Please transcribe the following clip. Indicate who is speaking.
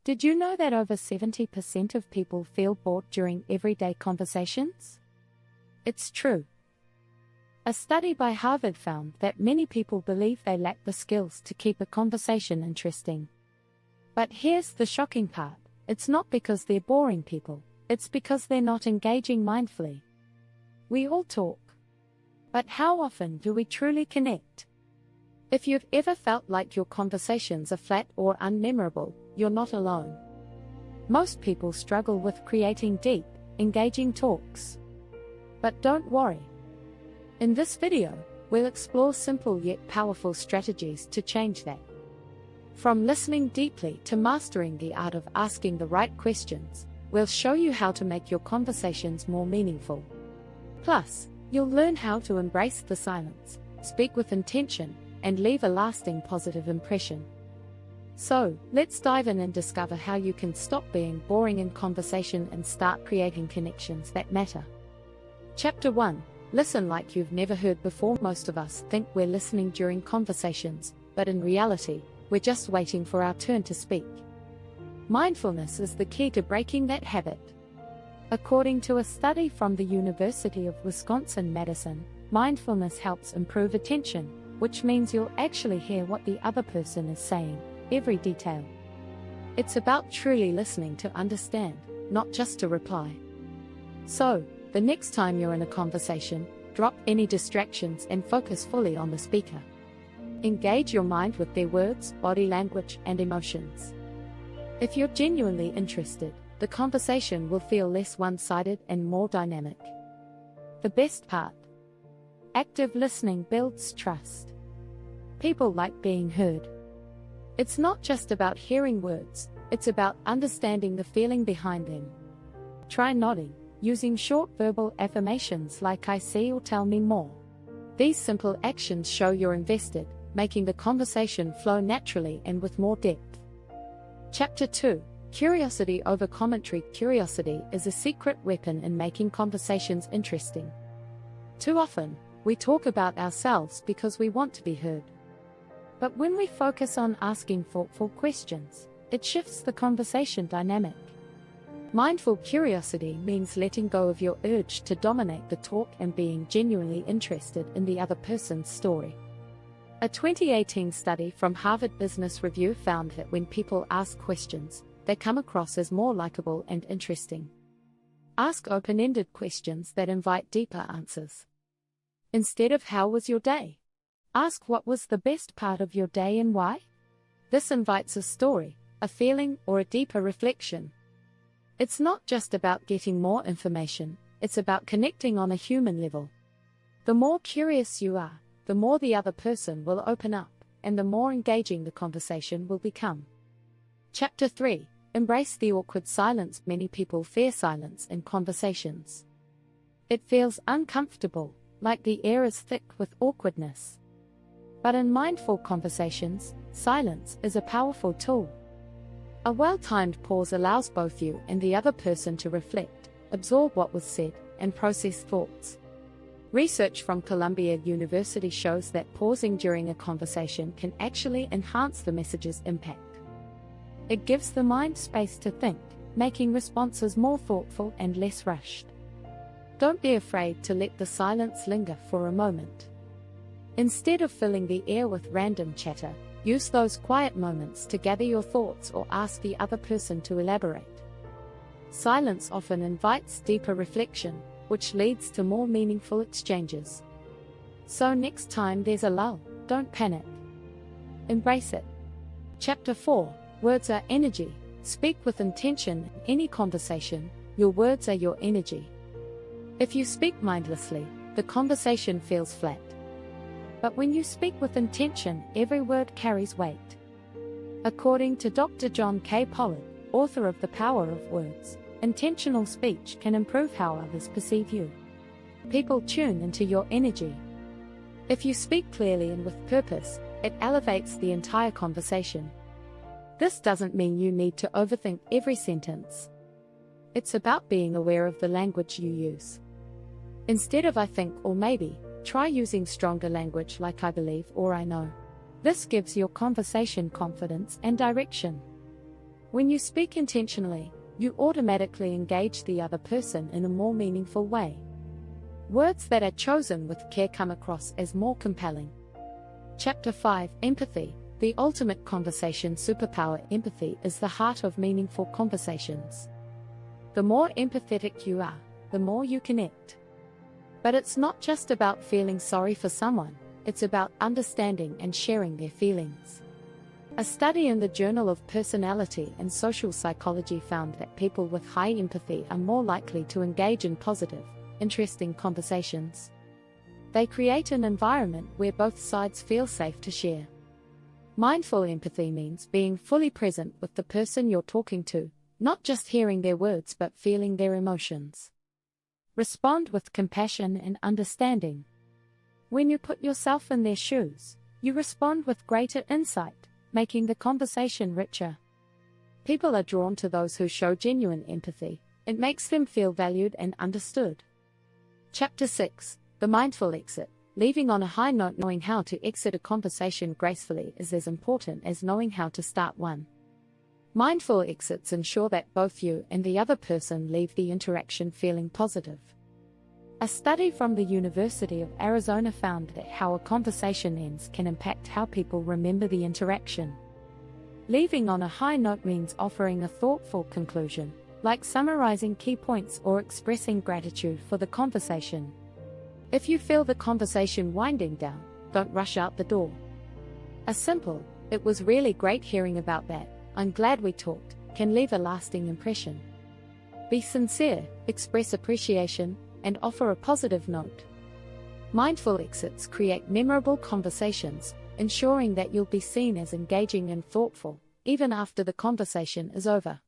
Speaker 1: Did you know that over 70% of people feel bored during everyday conversations? It's true. A study by Harvard found that many people believe they lack the skills to keep a conversation interesting. But here's the shocking part. It's not because they're boring people, it's because they're not engaging mindfully. We all talk. But how often do we truly connect? If you've ever felt like your conversations are flat or unmemorable, you're not alone. Most people struggle with creating deep, engaging talks. But don't worry. In this video, we'll explore simple yet powerful strategies to change that. From listening deeply to mastering the art of asking the right questions, we'll show you how to make your conversations more meaningful. Plus, you'll learn how to embrace the silence, speak with intention, and leave a lasting positive impression. So, let's dive in and discover how you can stop being boring in conversation and start creating connections that matter. Chapter 1. Listen like you've never heard before. Most of us think we're listening during conversations, but in reality, we're just waiting for our turn to speak. Mindfulness is the key to breaking that habit. According to a study from the University of Wisconsin-Madison, mindfulness helps improve attention, which means you'll actually hear what the other person is saying, every detail. It's about truly listening to understand, not just to reply. So, the next time you're in a conversation, drop any distractions and focus fully on the speaker. Engage your mind with their words, body language, and emotions. If you're genuinely interested, the conversation will feel less one-sided and more dynamic. The best part: active listening builds trust. People like being heard. It's not just about hearing words, it's about understanding the feeling behind them. Try nodding, using short verbal affirmations like "I see" or "tell me more." These simple actions show you're invested, making the conversation flow naturally and with more depth. Chapter 2. Curiosity over commentary. Curiosity is a secret weapon in making conversations interesting. Too often, we talk about ourselves because we want to be heard. But when we focus on asking thoughtful questions, it shifts the conversation dynamic. Mindful curiosity means letting go of your urge to dominate the talk and being genuinely interested in the other person's story. A 2018 study from Harvard Business Review found that when people ask questions, they come across as more likable and interesting. Ask open-ended questions that invite deeper answers. Instead of "How was your day?" ask "What was the best part of your day and why?" This invites a story, a feeling, or a deeper reflection. It's not just about getting more information, it's about connecting on a human level. The more curious you are, the more the other person will open up, and the more engaging the conversation will become. Chapter 3. Embrace the awkward silence. Many people fear silence in conversations. It feels uncomfortable, like the air is thick with awkwardness. But in mindful conversations, silence is a powerful tool. A well-timed pause allows both you and the other person to reflect, absorb what was said, and process thoughts. Research from Columbia University shows that pausing during a conversation can actually enhance the message's impact. It gives the mind space to think, making responses more thoughtful and less rushed. Don't be afraid to let the silence linger for a moment. Instead of filling the air with random chatter, use those quiet moments to gather your thoughts or ask the other person to elaborate. Silence often invites deeper reflection, which leads to more meaningful exchanges. So next time there's a lull, don't panic. Embrace it. Chapter 4. Words are energy. Speak with intention. In any conversation, your words are your energy. If you speak mindlessly, the conversation feels flat. But when you speak with intention, every word carries weight. According to Dr. John K. Pollard, author of The Power of Words, intentional speech can improve how others perceive you. People tune into your energy. If you speak clearly and with purpose, it elevates the entire conversation. This doesn't mean you need to overthink every sentence. It's about being aware of the language you use. Instead of "I think" or "maybe," try using stronger language like "I believe" or "I know." This gives your conversation confidence and direction. When you speak intentionally, you automatically engage the other person in a more meaningful way. Words that are chosen with care come across as more compelling. Chapter 5: Empathy, the ultimate conversation superpower. Empathy is the heart of meaningful conversations. The more empathetic you are, the more you connect. But it's not just about feeling sorry for someone, it's about understanding and sharing their feelings. A study in the Journal of Personality and Social Psychology found that people with high empathy are more likely to engage in positive, interesting conversations. They create an environment where both sides feel safe to share. Mindful empathy means being fully present with the person you're talking to, not just hearing their words but feeling their emotions. Respond with compassion and understanding. When you put yourself in their shoes, you respond with greater insight, making the conversation richer. People are drawn to those who show genuine empathy. It makes them feel valued and understood. Chapter 6: The Mindful Exit. Leaving on a high note. Knowing how to exit a conversation gracefully is as important as knowing how to start one. Mindful exits ensure that both you and the other person leave the interaction feeling positive. A study from the University of Arizona found that how a conversation ends can impact how people remember the interaction. Leaving on a high note means offering a thoughtful conclusion, like summarizing key points or expressing gratitude for the conversation. If you feel the conversation winding down, don't rush out the door. A simple, "It was really great hearing about that, I'm glad we talked," can leave a lasting impression. Be sincere, express appreciation, and offer a positive note. Mindful exits create memorable conversations, ensuring that you'll be seen as engaging and thoughtful, even after the conversation is over.